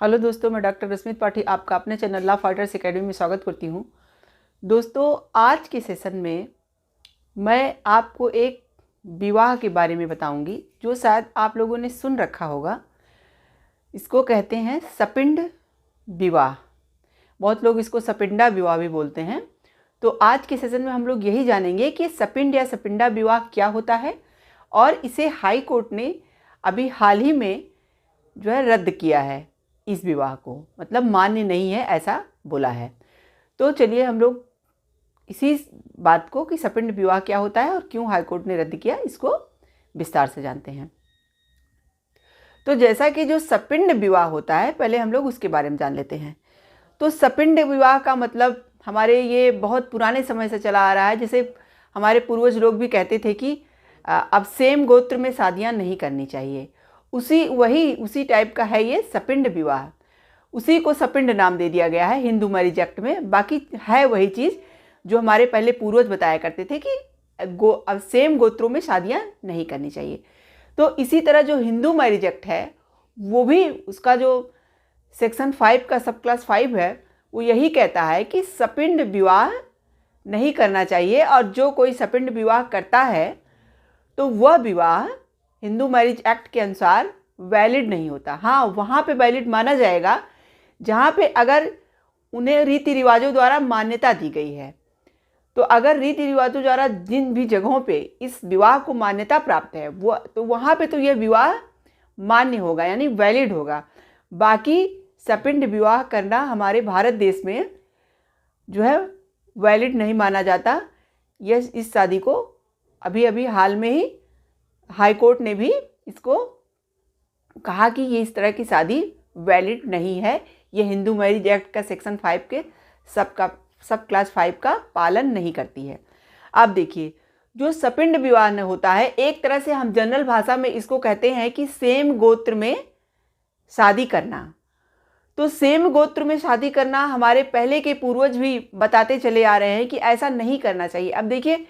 Hello दोस्तों, मैं doctor Rashmit पाठी आपका अपने चैनल लॉ फाइटर्स एकेडमी में स्वागत करती हूँ। दोस्तों, आज के सेशन में मैं आपको एक विवाह के बारे में बताऊंगी जो शायद आप लोगों ने सुन रखा होगा। इसको कहते हैं सपिंड विवाह। बहुत लोग इसको सपिंडा विवाह भी बोलते हैं। तो आज के सेशन में हम लोग यही जानेंगे कि सपिंड या सपिंडा विवाह क्या होता है और इसे हाई कोर्ट ने अभी हाल ही में जो है रद्द किया है। इस विवाह को मतलब मान्य नहीं है ऐसा बोला है। तो चलिए हम लोग इसी बात को कि सपिंड विवाह क्या होता है और क्यों हाई कोर्ट ने रद्द किया इसको विस्तार से जानते हैं। तो जैसा कि जो सपिंड विवाह होता है पहले हम लोग उसके बारे में जान लेते हैं। तो सपिंड विवाह का मतलब हमारे ये बहुत पुराने समय से चला आ रहा है। जैसे हमारे पूर्वज लोग भी कहते थे कि अब सेम गोत्र में शादियां नहीं करनी चाहिए। उसी टाइप का है ये सपिंड विवाह। उसी को सपिंड नाम दे दिया गया है हिंदू मैरिज एक्ट में। बाकी है वही चीज़ जो हमारे पहले पूर्वज बताया करते थे कि अब सेम गोत्रों में शादियां नहीं करनी चाहिए। तो इसी तरह जो हिंदू मैरिज एक्ट है वो भी उसका जो सेक्शन 5 का सब क्लास 5 है वो यही कहता है कि सपिंड विवाह नहीं करना चाहिए। और जो कोई सपिंड विवाह करता है तो वह विवाह हिंदू मैरिज एक्ट के अनुसार वैलिड नहीं होता। हाँ, वहाँ पे वैलिड माना जाएगा जहाँ पे अगर उन्हें रीति रिवाजों द्वारा मान्यता दी गई है। तो अगर रीति रिवाजों द्वारा जिन भी जगहों पे इस विवाह को मान्यता प्राप्त है वो तो वहाँ पे तो यह विवाह मान्य होगा यानी वैलिड होगा। बाकी सपिंड विवाह करना हमारे भारत देश में जो है वैलिड नहीं माना जाता। यह इस शादी को अभी हाल में ही हाई कोर्ट ने भी इसको कहा कि ये इस तरह की शादी वैलिड नहीं है। ये हिंदू मैरिज एक्ट का सेक्शन 5 के सब क्लास 5 का पालन नहीं करती है। अब देखिए, जो सपिंड विवाह होता है एक तरह से हम जनरल भाषा में इसको कहते हैं कि सेम गोत्र में शादी करना। तो सेम गोत्र में शादी करना हमारे पहले के पूर्वज भी बताते चले आ रहे हैं कि ऐसा नहीं करना चाहिए। अब देखिए,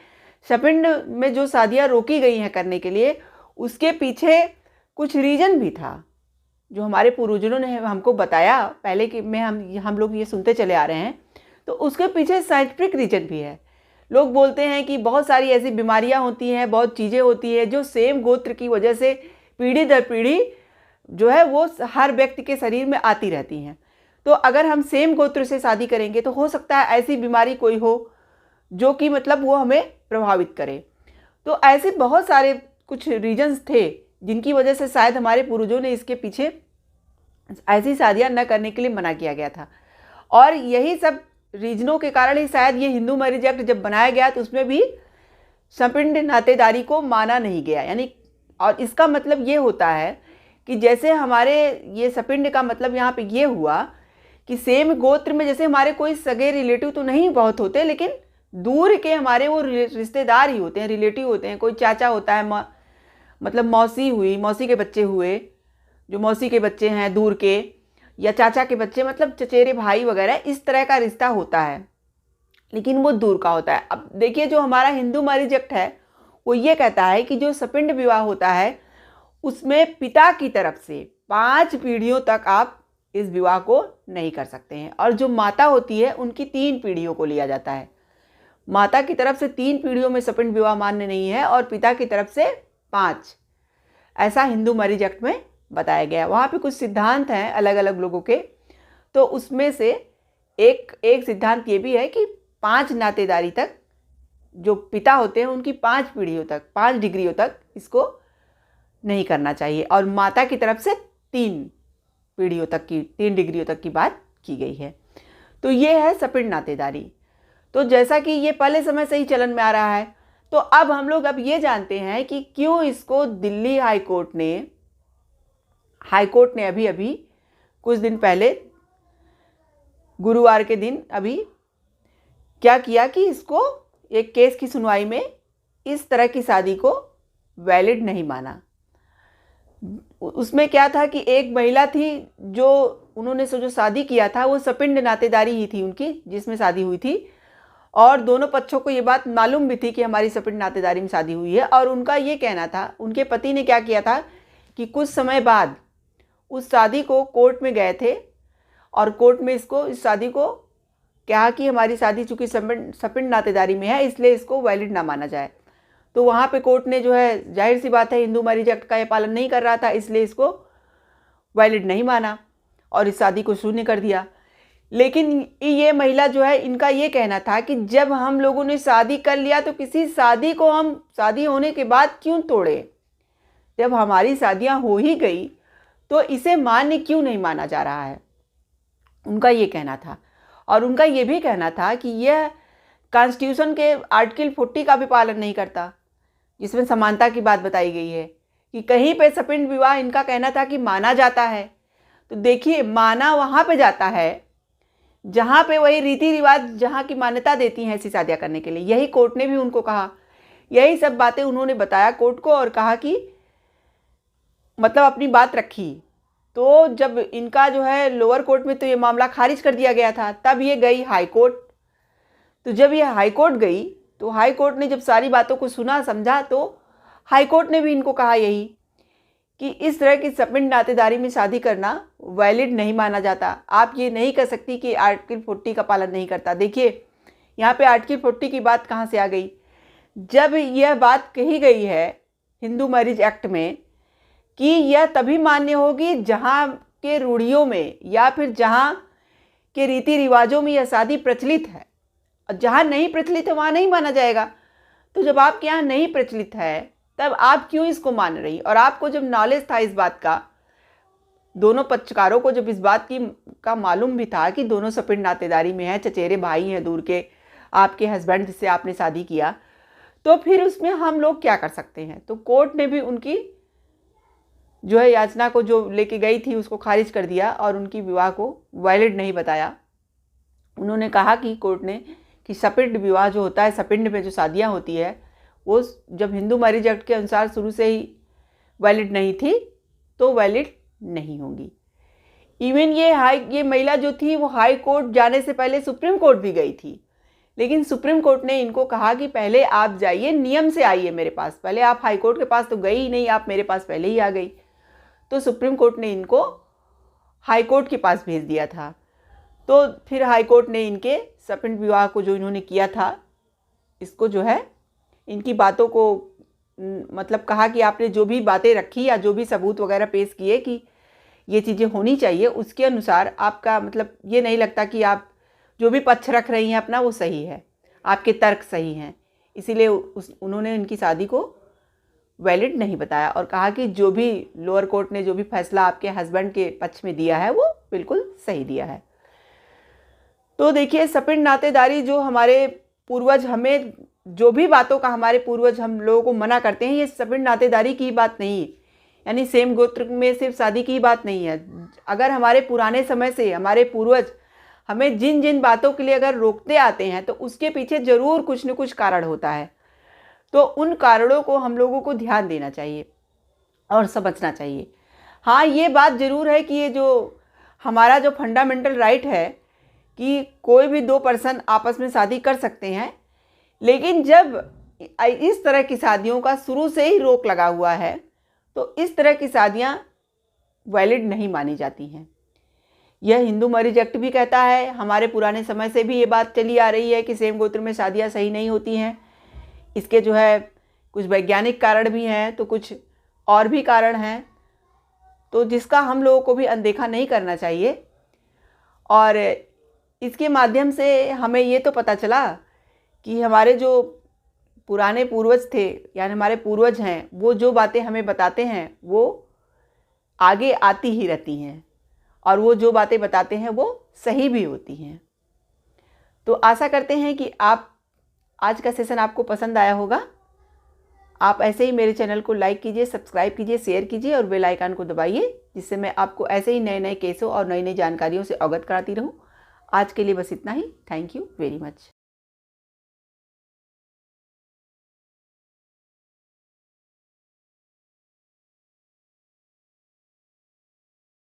सपिंड में जो शादियाँ रोकी गई हैं करने के लिए उसके पीछे कुछ रीज़न भी था जो हमारे पूर्वजों ने हमको बताया पहले कि में हम लोग ये सुनते चले आ रहे हैं। तो उसके पीछे साइंटिफिक रीज़न भी है। लोग बोलते हैं कि बहुत सारी ऐसी बीमारियां होती हैं, बहुत चीज़ें होती हैं जो सेम गोत्र की वजह से पीढ़ी दर पीढ़ी जो है वो हर व्यक्ति के शरीर में आती रहती हैं। तो अगर हम सेम गोत्र से शादी करेंगे तो हो सकता है ऐसी बीमारी कोई हो जो कि मतलब वो हमें प्रभावित करे। तो ऐसे बहुत सारे कुछ रीजंस थे जिनकी वजह से शायद हमारे पूर्वजों ने इसके पीछे ऐसी शादियां न करने के लिए मना किया गया था। और यही सब रीजनों के कारण ही शायद ये हिंदू मैरिज एक्ट जब बनाया गया तो उसमें भी सपिंड नातेदारी को माना नहीं गया। यानी और इसका मतलब ये होता है कि जैसे हमारे ये सपिंड का मतलब यहाँ पे ये हुआ कि सेम गोत्र में जैसे हमारे कोई सगे रिलेटिव तो नहीं बहुत होते लेकिन दूर के हमारे वो रिश्तेदार ही होते हैं, रिलेटिव होते हैं। कोई चाचा होता है, मतलब मौसी हुई, मौसी के बच्चे हुए, जो मौसी के बच्चे हैं दूर के, या चाचा के बच्चे मतलब चचेरे भाई वगैरह, इस तरह का रिश्ता होता है लेकिन वो दूर का होता है। अब देखिए, जो हमारा हिंदू मैरिज एक्ट है वो ये कहता है कि जो सपिंड विवाह होता है उसमें पिता की तरफ से 5 पीढ़ियों तक आप इस विवाह को नहीं कर सकते हैं। और जो माता होती है उनकी 3 पीढ़ियों को लिया जाता है। माता की तरफ से 3 पीढ़ियों में सपिंड विवाह मान्य नहीं है और पिता की तरफ से 5, ऐसा हिंदू मैरिज एक्ट में बताया गया। वहाँ पे कुछ सिद्धांत हैं अलग अलग लोगों के। तो उसमें से एक सिद्धांत ये भी है कि 5 नातेदारी तक जो पिता होते हैं उनकी 5 पीढ़ियों तक, 5 डिग्रियों तक इसको नहीं करना चाहिए। और माता की तरफ से 3 पीढ़ियों तक की, 3 डिग्रियों तक की बात की गई है। तो ये है सपिंड नातेदारी। तो जैसा कि ये पहले समय से ही चलन में आ रहा है तो अब हम लोग ये जानते हैं कि क्यों इसको दिल्ली हाई कोर्ट ने अभी कुछ दिन पहले गुरुवार के दिन अभी क्या किया कि इसको एक केस की सुनवाई में इस तरह की शादी को वैलिड नहीं माना। उसमें क्या था कि एक महिला थी जो उन्होंने जो शादी किया था वो सपिंड नातेदारी ही थी उनकी, जिसमें शादी हुई थी। और दोनों पक्षों को ये बात मालूम भी थी कि हमारी सपिंड नातेदारी में शादी हुई है। और उनका ये कहना था, उनके पति ने क्या किया था कि कुछ समय बाद उस शादी को कोर्ट में गए थे और कोर्ट में इस शादी को कहा कि हमारी शादी चूँकि सपिंड नातेदारी में है इसलिए इसको वैलिड ना माना जाए। तो वहाँ पे कोर्ट ने जो है, जाहिर सी बात है, हिंदू मैरिज एक्ट का ये पालन नहीं कर रहा था, इसलिए इसको वैलिड नहीं माना और इस शादी को शून्य कर दिया। लेकिन ये महिला जो है, इनका ये कहना था कि जब हम लोगों ने शादी कर लिया तो किसी शादी को हम शादी होने के बाद क्यों तोड़े? जब हमारी शादियां हो ही गई तो इसे मान्य क्यों नहीं माना जा रहा है? उनका ये कहना था। और उनका ये भी कहना था कि यह कॉन्स्टिट्यूशन के आर्टिकल 40 का भी पालन नहीं करता, जिसमें समानता की बात बताई गई है कि कहीं पे सपिंड विवाह इनका कहना था कि माना जाता है। तो देखिए, माना वहाँ पे जाता है जहाँ पे वही रीति रिवाज जहाँ की मान्यता देती हैं ऐसी शादियाँ करने के लिए। यही कोर्ट ने भी उनको कहा, यही सब बातें उन्होंने बताया कोर्ट को और कहा कि मतलब अपनी बात रखी। तो जब इनका जो है लोअर कोर्ट में तो ये मामला खारिज कर दिया गया था, तब ये गई हाई कोर्ट। तो जब ये हाई कोर्ट गई तो हाई कोर्ट ने जब सारी बातों को सुना समझा तो हाई कोर्ट ने भी इनको कहा यही कि इस तरह की सपिंड नातेदारी में शादी करना वैलिड नहीं माना जाता। आप ये नहीं कह सकती कि आर्टिकल 40 का पालन नहीं करता। देखिए, यहाँ पे आर्टिकल 40 की बात कहाँ से आ गई? जब यह बात कही गई है हिंदू मैरिज एक्ट में कि यह तभी मान्य होगी जहाँ के रूढ़ियों में या फिर जहाँ के रीति रिवाजों में यह शादी प्रचलित है, और जहाँ नहीं प्रचलित है वहाँ नहीं माना जाएगा। तो जब आपके यहाँ नहीं प्रचलित है तब आप क्यों इसको मान रही? और आपको जब नॉलेज था इस बात का, दोनों पक्षकारों को जब इस बात का मालूम भी था कि दोनों सपिंड नातेदारी में है, चचेरे भाई हैं दूर के, आपके हस्बैंड जिससे आपने शादी किया, तो फिर उसमें हम लोग क्या कर सकते हैं? तो कोर्ट ने भी उनकी जो है याचना को जो लेके गई थी उसको खारिज कर दिया और उनकी विवाह को वैलिड नहीं बताया। उन्होंने कहा कि कोर्ट ने कि सपिंड विवाह जो होता है, सपिंड में जो शादियाँ होती है, वो जब हिंदू मैरिज एक्ट के अनुसार शुरू से ही वैलिड नहीं थी तो वैलिड नहीं होंगी। इवन ये महिला जो थी वो हाई कोर्ट जाने से पहले सुप्रीम कोर्ट भी गई थी, लेकिन सुप्रीम कोर्ट ने इनको कहा कि पहले आप जाइए, नियम से आइए मेरे पास। पहले आप हाई कोर्ट के पास तो गई ही नहीं, आप मेरे पास पहले ही आ गई। तो सुप्रीम कोर्ट ने इनको हाई कोर्ट के पास भेज दिया था। तो फिर हाई कोर्ट ने इनके सपिंड विवाह को जो इन्होंने किया था, इसको जो है इनकी बातों को मतलब कहा कि आपने जो भी बातें रखी या जो भी सबूत वगैरह पेश किए कि ये चीज़ें होनी चाहिए, उसके अनुसार आपका मतलब ये नहीं लगता कि आप जो भी पक्ष रख रही हैं अपना वो सही है, आपके तर्क सही हैं, इसीलिए उन्होंने इनकी शादी को वैलिड नहीं बताया और कहा कि जो भी लोअर कोर्ट ने जो भी फैसला आपके हस्बैंड के पक्ष में दिया है वो बिल्कुल सही दिया है। तो देखिए, सपिंड नातेदारी जो हमारे पूर्वज हमें जो भी बातों का हमारे पूर्वज हम लोगों को मना करते हैं, ये सपिंड नातेदारी की बात नहीं, यानी सेम गोत्र में सिर्फ शादी की बात नहीं है। अगर हमारे पुराने समय से हमारे पूर्वज हमें जिन जिन बातों के लिए अगर रोकते आते हैं तो उसके पीछे ज़रूर कुछ न कुछ कारण होता है। तो उन कारणों को हम लोगों को ध्यान देना चाहिए और समझना चाहिए। हाँ, ये बात ज़रूर है कि ये जो हमारा जो फंडामेंटल राइट है कि कोई भी दो पर्सन आपस में शादी कर सकते हैं, लेकिन जब इस तरह की शादियों का शुरू से ही रोक लगा हुआ है तो इस तरह की शादियां वैलिड नहीं मानी जाती हैं। यह हिंदू मैरिज एक्ट भी कहता है, हमारे पुराने समय से भी ये बात चली आ रही है कि सेम गोत्र में शादियां सही नहीं होती हैं। इसके जो है कुछ वैज्ञानिक कारण भी हैं तो कुछ और भी कारण हैं, तो जिसका हम लोगों को भी अनदेखा नहीं करना चाहिए। और इसके माध्यम से हमें ये तो पता चला कि हमारे जो पुराने पूर्वज थे, यानी हमारे पूर्वज हैं, वो जो बातें हमें बताते हैं वो आगे आती ही रहती हैं और वो जो बातें बताते हैं वो सही भी होती हैं। तो आशा करते हैं कि आज का सेशन आपको पसंद आया होगा। आप ऐसे ही मेरे चैनल को लाइक कीजिए, सब्सक्राइब कीजिए, शेयर कीजिए और बेल आइकन को दबाइए, जिससे मैं आपको ऐसे ही नए नए केसों और नई नई जानकारियों से अवगत कराती रहूं। आज के लिए बस इतना ही। Thank you very much.